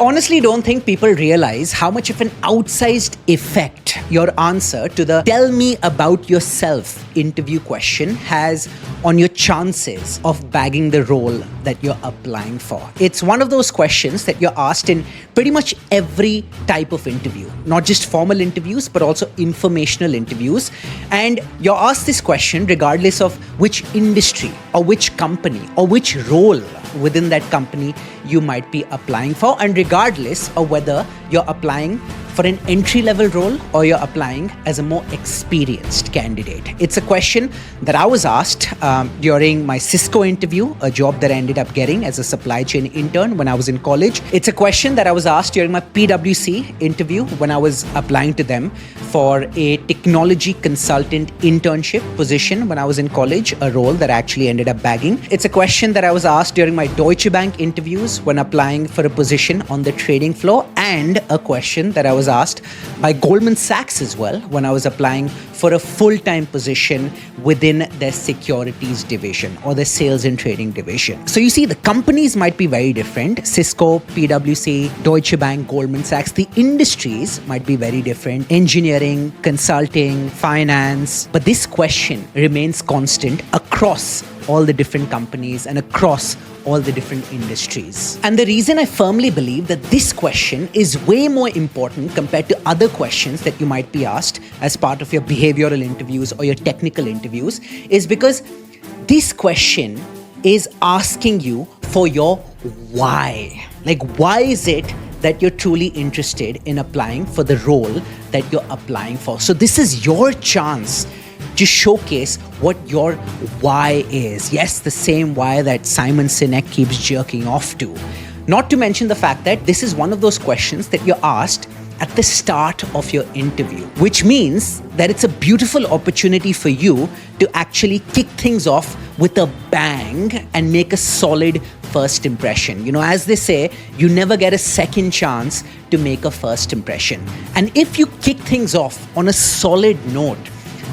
honestly don't think people realize how much of an outsized effect your answer to the "tell me about yourself" interview question has on your chances of bagging the role that you're applying for. It's one of those questions that you're asked in pretty much every type of interview, not just formal interviews, but also informational interviews. And you're asked this question regardless of which industry or which company or which role within that company you might be applying for, and regardless of whether you're applying for an entry-level role or you're applying as a more experienced candidate. It's a question that I was asked during my Cisco interview, a job that I ended up getting as a supply chain intern when I was in college. It's a question that I was asked during my PwC interview when I was applying to them for a technology consultant internship position when I was in college, a role that I actually ended up bagging. It's a question that I was asked during my Deutsche Bank interviews when applying for a position on the trading floor, and a question that I was asked by Goldman Sachs as well when I was applying for a full-time position within their securities division or the sales and trading division. So you see, the companies might be very different. Cisco, PwC, Deutsche Bank, Goldman Sachs. The industries might be very different. Engineering, consulting, finance. But this question remains constant across all the different companies and across all the different industries. And the reason I firmly believe that this question is way more important compared to other questions that you might be asked as part of your behavioral interviews or your technical interviews is because this question is asking you for your why. Like, why is it that you're truly interested in applying for the role that you're applying for? So this is your chance to showcase what your why is. Yes, the same why that Simon Sinek keeps jerking off to. Not to mention the fact that this is one of those questions that you're asked at the start of your interview, which means that it's a beautiful opportunity for you to actually kick things off with a bang and make a solid first impression. You know, as they say, you never get a second chance to make a first impression. And if you kick things off on a solid note,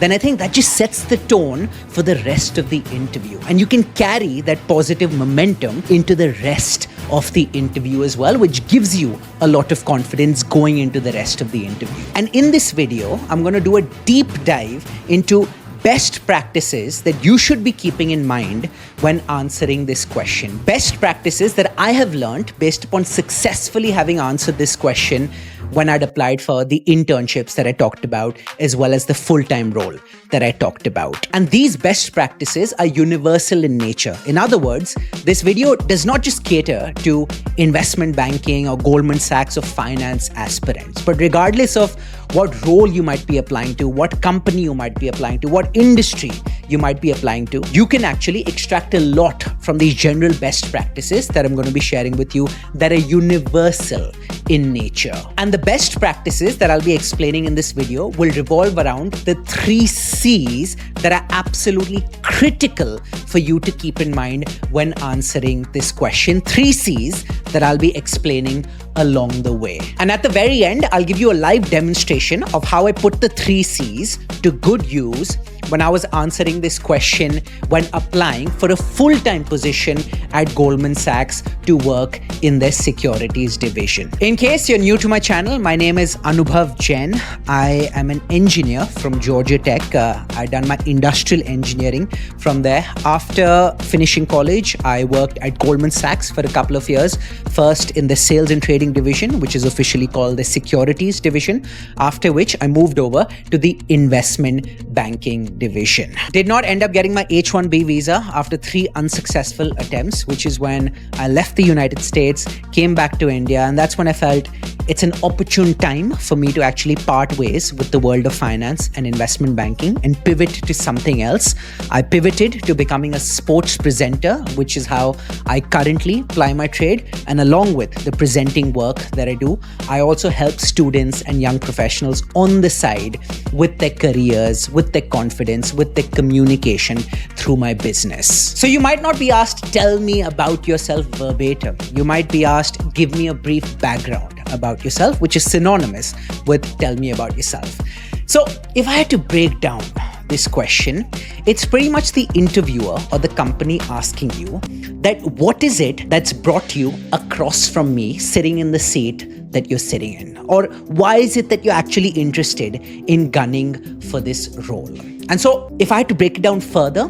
then I think that just sets the tone for the rest of the interview. And you can carry that positive momentum into the rest of the interview as well, which gives you a lot of confidence going into the rest of the interview. And in this video, I'm going to do a deep dive into best practices that you should be keeping in mind when answering this question. Best practices that I have learned based upon successfully having answered this question when I'd applied for the internships that I talked about, as well as the full-time role that I talked about. And these best practices are universal in nature. In other words, this video does not just cater to investment banking or Goldman Sachs or finance aspirants, but regardless of what role you might be applying to, what company you might be applying to, what industry you might be applying to, you can actually extract a lot from these general best practices that I'm going to be sharing with you that are universal in nature. And the best practices that I'll be explaining in this video will revolve around the 3 C's that are absolutely critical for you to keep in mind when answering this question. 3 C's that I'll be explaining along the way. And at the very end, I'll give you a live demonstration of how I put the 3 C's to good use when I was answering this question when applying for a full-time position at Goldman Sachs to work in their securities division. In case you're new to my channel, my name is Anubhav Jain. I am an engineer from Georgia Tech. I've done my industrial engineering from there. After finishing college, I worked at Goldman Sachs for a couple of years, first in the sales and trading division, which is officially called the securities division, after which I moved over to the investment banking division. Did not end up getting my H-1B visa after 3 unsuccessful attempts, which is when I left the United States, came back to India, and that's when I felt it's an opportune time for me to actually part ways with the world of finance and investment banking and pivot to something else. I pivoted to becoming a sports presenter, which is how I currently ply my trade, and along with the presenting work that I do, I also help students and young professionals on the side with their careers, with their confidence, with their communication through my business. So you might not be asked, tell me about yourself verbatim. You might be asked, give me a brief background about yourself, which is synonymous with tell me about yourself. So if I had to break down this question, it's pretty much the interviewer or the company asking you that what is it that's brought you across from me sitting in the seat that you're sitting in? Or why is it that you're actually interested in gunning for this role? And so if I had to break it down further,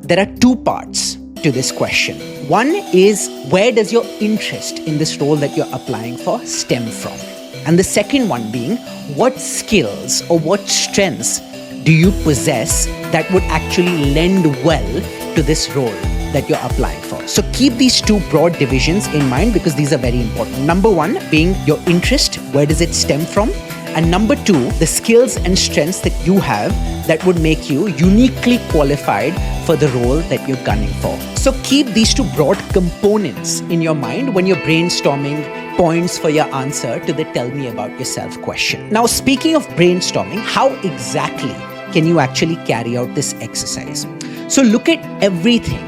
there are two parts to this question. One is, where does your interest in this role that you're applying for stem from? And the second one being, what skills or what strengths do you possess that would actually lend well to this role that you're applying for? So keep these two broad divisions in mind because these are very important. Number one being your interest, where does it stem from? And number two, the skills and strengths that you have that would make you uniquely qualified for the role that you're gunning for. So keep these two broad components in your mind when you're brainstorming points for your answer to the tell me about yourself question. Now, speaking of brainstorming, how exactly can you actually carry out this exercise? So look at everything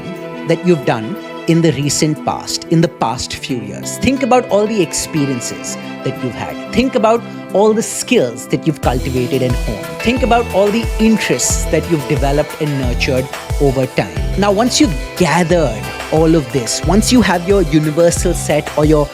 that you've done in the recent past, in the past few years. Think about all the experiences that you've had. Think about all the skills that you've cultivated and honed. Think about all the interests that you've developed and nurtured over time. Now, once you've gathered all of this, once you have your universal set or your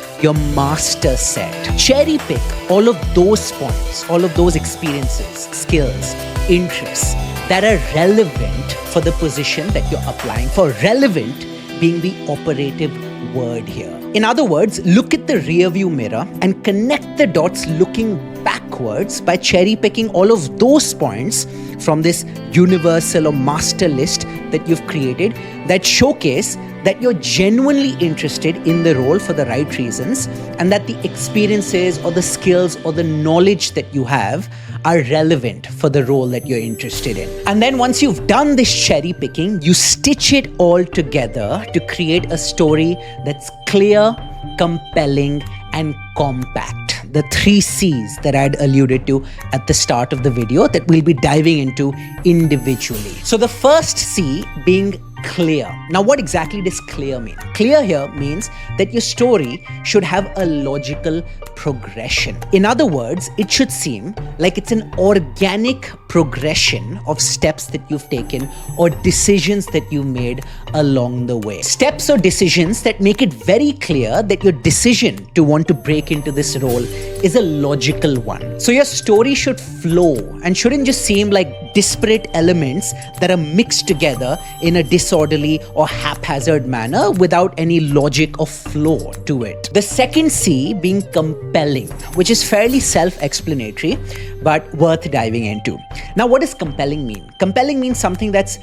master set, cherry pick all of those points, all of those experiences, skills, interests that are relevant for the position that you're applying for. Relevant being the operative word here. In other words, look at the rearview mirror and connect the dots looking backwards by cherry picking all of those points from this universal or master list that you've created that showcase that you're genuinely interested in the role for the right reasons and that the experiences or the skills or the knowledge that you have are relevant for the role that you're interested in. And then once you've done this cherry picking, you stitch it all together to create a story that's clear, compelling, and compact. The 3 C's that I had alluded to at the start of the video that we'll be diving into individually. So the first C being clear. Now, what exactly does clear mean? Clear here means that your story should have a logical progression. In other words, it should seem like it's an organic progression of steps that you've taken or decisions that you made along the way. Steps or decisions that make it very clear that your decision to want to break into this role is a logical one. So your story should flow and shouldn't just seem like disparate elements that are mixed together in a disorderly or haphazard manner without any logic or flow to it. The second C being compelling, which is fairly self-explanatory but worth diving into. Now, what does compelling mean? Compelling means something that's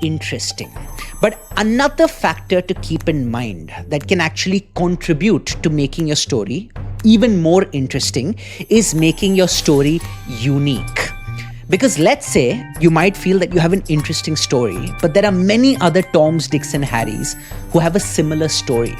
interesting. But another factor to keep in mind that can actually contribute to making your story even more interesting is making your story unique. Because let's say you might feel that you have an interesting story, but there are many other Toms, Dicks, and Harrys who have a similar story.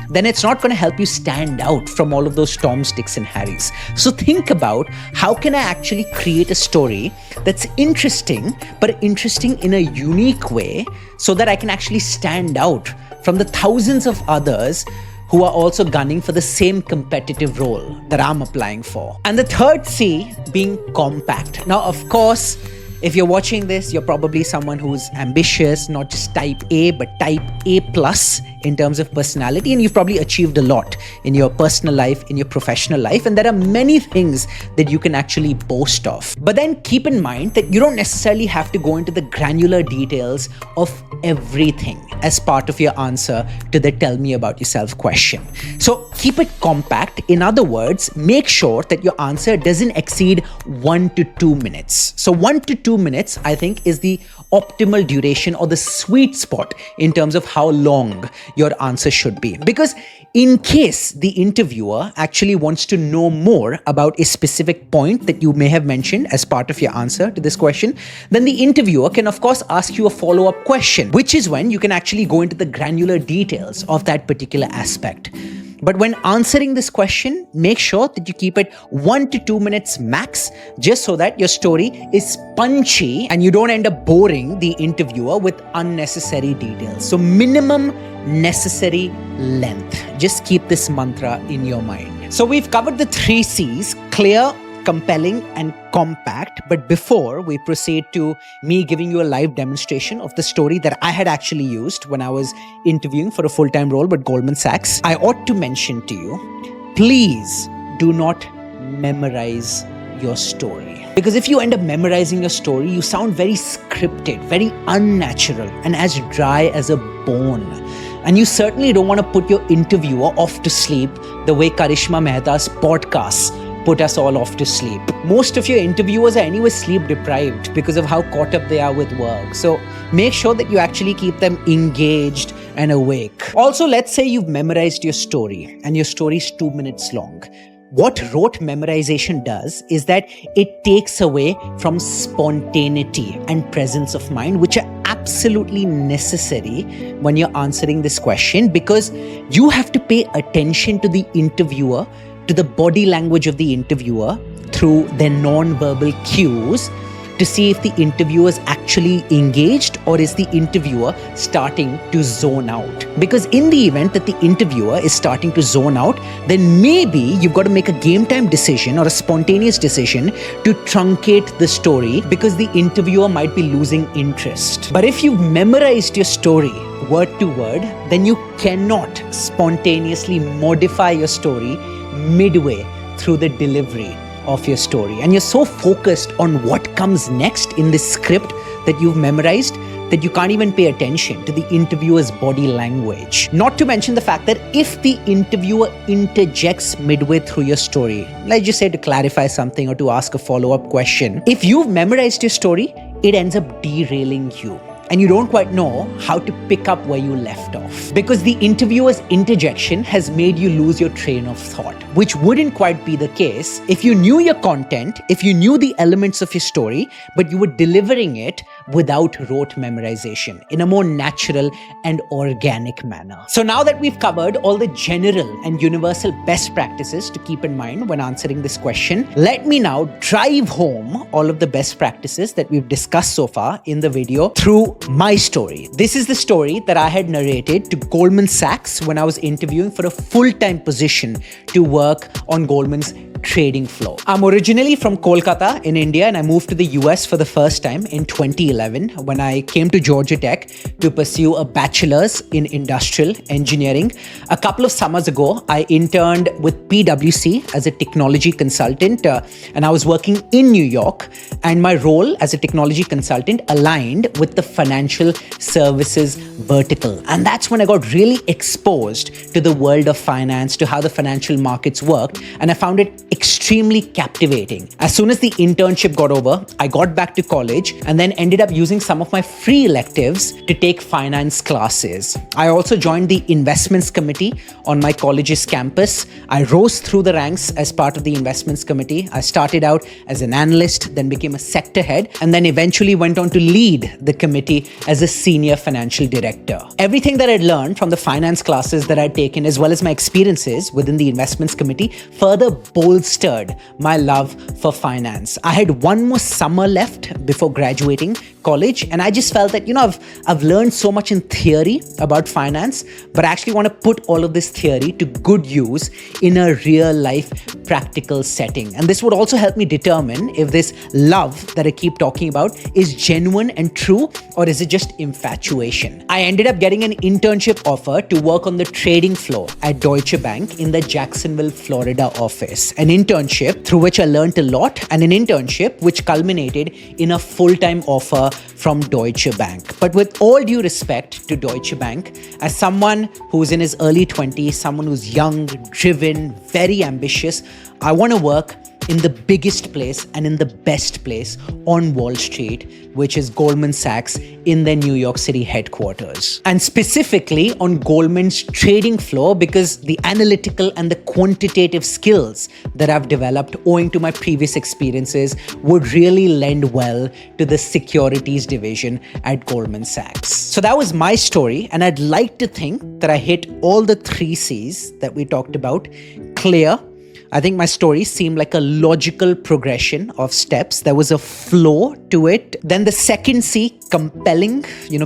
Then it's not going to help you stand out from all of those Toms, Dicks, and Harrys. So think about, how can I actually create a story that's interesting, but interesting in a unique way so that I can actually stand out from the thousands of others who are also gunning for the same competitive role that I'm applying for. And the third C being compact. Now, of course, if you're watching this, you're probably someone who's ambitious, not just type A, but type A plus in terms of personality. And you've probably achieved a lot in your personal life, in your professional life. And there are many things that you can actually boast of. But then keep in mind that you don't necessarily have to go into the granular details of everything as part of your answer to the tell me about yourself question. So keep it compact. In other words, make sure that your answer doesn't exceed 1 to 2 minutes. So 1 to 2 minutes, I think, is the optimal duration or the sweet spot in terms of how long your answer should be. Because in case the interviewer actually wants to know more about a specific point that you may have mentioned as part of your answer to this question, then the interviewer can of course ask you a follow-up question, which is when you can actually go into the granular details of that particular aspect. But when answering this question, make sure that you keep it 1 to 2 minutes max, just so that your story is punchy and you don't end up boring the interviewer with unnecessary details. So minimum necessary length. Just keep this mantra in your mind. So we've covered the 3 C's: clear, compelling and compact. But before we proceed to me giving you a live demonstration of the story that I had actually used when I was interviewing for a full-time role with Goldman Sachs, I ought to mention to you, please do not memorize your story. Because if you end up memorizing your story, you sound very scripted, very unnatural, and as dry as a bone. And you certainly don't want to put your interviewer off to sleep the way Karishma Mehta's podcasts put us all off to sleep. Most of your interviewers are anyway sleep deprived because of how caught up they are with work. So make sure that you actually keep them engaged and awake. Also, let's say you've memorized your story and your story is 2 minutes long. What rote memorization does is that it takes away from spontaneity and presence of mind, which are absolutely necessary when you're answering this question, because you have to pay attention to the interviewer, to the body language of the interviewer through their non-verbal cues to see if the interviewer is actually engaged or is the interviewer starting to zone out. Because in the event that the interviewer is starting to zone out, then maybe you've got to make a game time decision or a spontaneous decision to truncate the story because the interviewer might be losing interest. But if you've memorized your story word to word, then you cannot spontaneously modify your story midway through the delivery of your story. And you're so focused on what comes next in this script that you've memorized that you can't even pay attention to the interviewer's body language. Not to mention the fact that if the interviewer interjects midway through your story, let's just say to clarify something or to ask a follow-up question, if you've memorized your story, it ends up derailing you. And you don't quite know how to pick up where you left off. Because the interviewer's interjection has made you lose your train of thought, which wouldn't quite be the case if you knew your content, if you knew the elements of your story, but you were delivering it without rote memorization in a more natural and organic manner. So now that we've covered all the general and universal best practices to keep in mind when answering this question, let me now drive home all of the best practices that we've discussed so far in the video through my story. This is the story that I had narrated to Goldman Sachs when I was interviewing for a full-time position to work on Goldman's trading floor. I'm originally from Kolkata in India, and I moved to the US for the first time in 2011 when I came to Georgia Tech to pursue a bachelor's in industrial engineering. A couple of summers ago, I interned with PwC as a technology consultant, and I was working in New York, and my role as a technology consultant aligned with the financial services vertical. And that's when I got really exposed to the world of finance, to how the financial markets worked, and I found it extremely captivating. As soon as the internship got over, I got back to college and then ended up using some of my free electives to take finance classes. I also joined the investments committee on my college's campus. I rose through the ranks as part of the investments committee. I started out as an analyst, then became a sector head, and then eventually went on to lead the committee as a senior financial director. Everything that I'd learned from the finance classes that I'd taken, as well as my experiences within the investments committee, further bolstered my love for finance. I had one more summer left before graduating college, and I just felt that, I've learned so much in theory about finance, but I actually want to put all of this theory to good use in a real life practical setting. And this would also help me determine if this love that I keep talking about is genuine and true, or is it just infatuation. I ended up getting an internship offer to work on the trading floor at Deutsche Bank in the Jacksonville, Florida office. An internship through which I learned a lot, and an internship which culminated in a full-time offer from Deutsche Bank. But with all due respect to Deutsche Bank, as someone who's in his early 20s, someone who's young, driven, very ambitious, I want to work in the biggest place and in the best place on Wall Street, which is Goldman Sachs in their New York City headquarters. And specifically on Goldman's trading floor, because the analytical and the quantitative skills that I've developed owing to my previous experiences would really lend well to the securities division at Goldman Sachs. So that was my story, and I'd like to think that I hit all the 3 C's that we talked about. Clear. I think my story seemed like a logical progression of steps. There was a flow to it. Then the second C, compelling,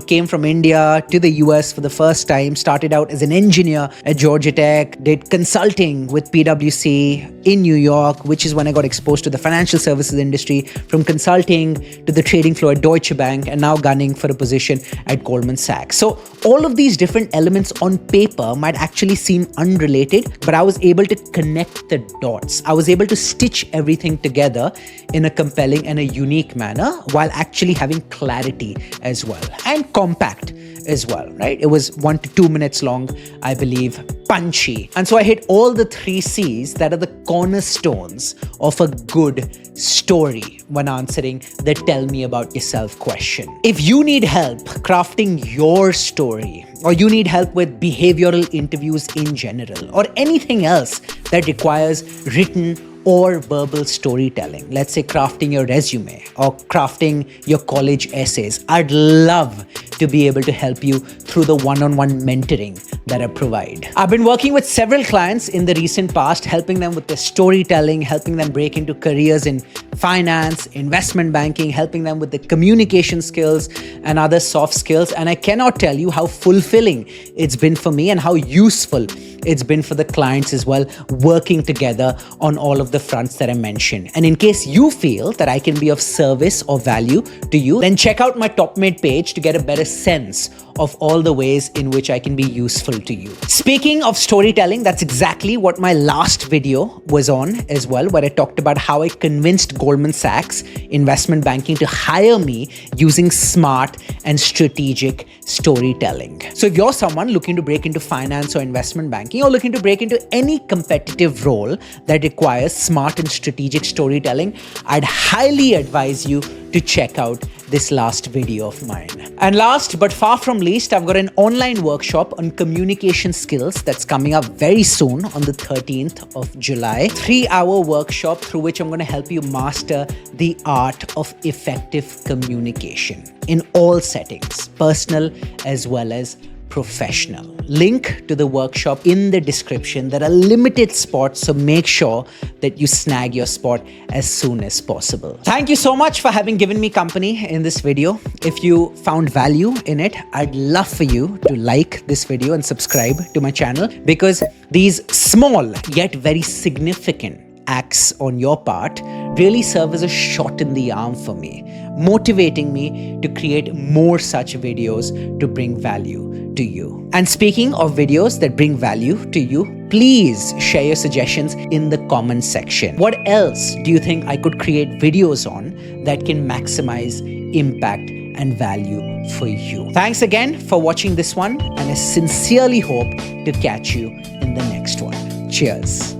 came from India to the US for the first time, started out as an engineer at Georgia Tech, did consulting with PwC in New York, which is when I got exposed to the financial services industry, from consulting to the trading floor at Deutsche Bank, and now gunning for a position at Goldman Sachs. So all of these different elements on paper might actually seem unrelated, but I was able to connect the dots. I was able to stitch everything together in a compelling and a unique manner while actually having clarity as well, and compact as well, right? It was 1 to 2 minutes long, I believe, punchy. And so I hit all the 3 C's that are the cornerstones of a good story when answering the tell me about yourself question. If you need help crafting your story, or you need help with behavioral interviews in general, or anything else that requires written or verbal storytelling, let's say crafting your resume or crafting your college essays, I'd love to be able to help you through the one-on-one mentoring that I provide. I've been working with several clients in the recent past, helping them with their storytelling, helping them break into careers in finance, investment banking, helping them with the communication skills and other soft skills. And I cannot tell you how fulfilling it's been for me and how useful it's been for the clients as well, working together on all of the fronts that I mentioned. And in case you feel that I can be of service or value to you, then check out my Top Mate page to get a better sense of all the ways in which I can be useful to you. Speaking of storytelling, that's exactly what my last video was on as well, where I talked about how I convinced Goldman Sachs investment banking to hire me using smart and strategic storytelling. So if you're someone looking to break into finance or investment banking, or looking to break into any competitive role that requires smart and strategic storytelling, I'd highly advise you to check out this last video of mine. And last but far from least, I've got an online workshop on communication skills that's coming up very soon on the 13th of July. 3-hour workshop through which I'm going to help you master the art of effective communication in all settings, personal as well as professional. Link to the workshop in the description. There are limited spots, so make sure that you snag your spot as soon as possible. Thank you so much for having given me company in this video. If you found value in it, I'd love for you to like this video and subscribe to my channel, because these small yet very significant acts on your part really serve as a shot in the arm for me, motivating me to create more such videos to bring value to you. And speaking of videos that bring value to you, please share your suggestions in the comment section. What else do you think I could create videos on that can maximize impact and value for you? Thanks again for watching this one, and I sincerely hope to catch you in the next one. Cheers.